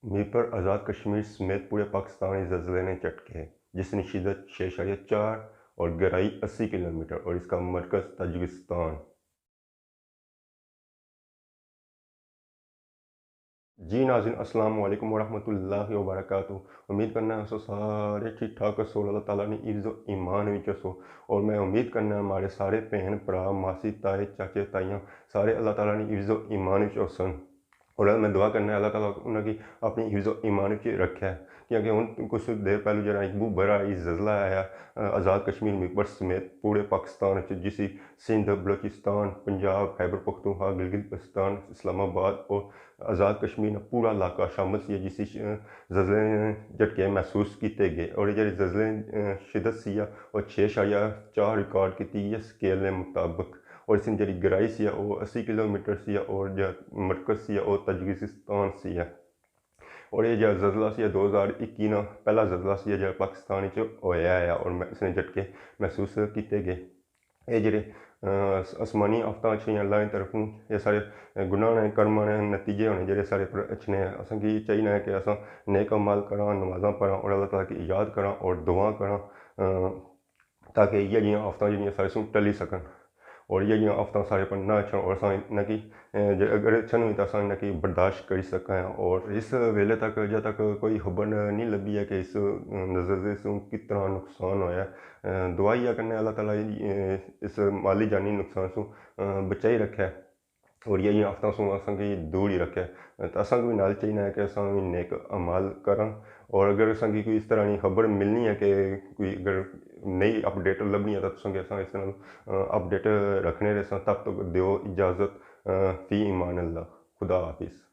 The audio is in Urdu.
میر پر آزاد کشمیر سمیت پورے پاکستانی زلزلے نے جھٹکے، جس نے شدت 6.4 اور گہرائی 80 کلومیٹر اور اس کا مرکز تاجکستان۔ جی ناظرین، السلام علیکم ورحمۃ اللہ وبرکاتہ۔ امید کرنا ہے سارے ٹھیک ٹھاک سو، اللہ تعالیٰ نے عز و ایمان وچ سو، اور میں امید کرنا ہمارے سارے بہن برا ماسی تائے چاچے تائیاں سارے اللہ تعالیٰ نے عز و ایمان وچ سن، اور میں دعا کرنا ہے اللہ تعالیٰ انہوں کی اپنی حفظ و ایمان وچ رکھا ہے، کیونکہ ہن کچھ دیر پہلے جڑا ایک بہت بڑا زلزلہ آیا آزاد کشمیر میر سمیت پورے پاکستان جس سندھ، بلوچستان، پنجاب، خیبر پختونخوا، گلگت بلتستان، اسلام آباد اور آزاد کشمیر کا پورا علاقہ شامل سی، جس زلزلے نے جھٹکے محسوس کیتے گئے، اور یہ زلزلے شدت سی اور 6.4 ریکارڈ کی اسکیل کے مطابق، اور اس کی گہرائی سی وہ 80 کلومیٹر سی، اور جو مرکز سی وہ تاجکستان سی ہے، اور یہ جو زلزلہ سی 2021 نا پہلا زلزلہ سی جو پاکستان ہویا ہے، اور اس نے جھٹکے محسوس کیتے گئے۔ یہ جڑے آسمانی آفتاب اللہ کی طرفوں یہ سارے گناہ نے کرم نے نتیجے ہونے جڑے سارے پر اچھنے ہیں، اصل کی چاہیے ہے کہ اصل نیک عمل کراں، نمازاں پڑھاں، اور اللہ تعالیٰ کی یاد کراں اور دعا کراں، تاکہ یہ جیاں آفتاں جڑیاں سارے سوں ٹلی سکن، اور یہ جیاں آفتاں سارے پر نہ اچھن، اور اساں نہ کہ اگر اچھن ہوئی تو اساں نہ کہ برداشت کر سکیں۔ اور اس ویلے تک جب تک کوئی خبر نہیں لبھی ہے کہ اس زلزلے سے کس طرح نقصان ہویا ہے، دعا یہ کرنے اللہ تعالیٰ اس مالی جانی نقصان سے بچائی رکھے، اور یہ آفتاں سے اصل کی دور ہی رکھے، تو اصل کو بھی نال چاہیے ہے کہ اصل بھی نیک عمال کراں، اور اگر اصل کی کوئی اس طرح کی خبر ملنی ہے کہ کوئی اگر نئی اپڈیٹ لبنی ہے تو اصل کے اس طرح اپڈیٹ رکھنے رہے، تب تک دیو اجازت، فی امان اللہ، خدا حافظ۔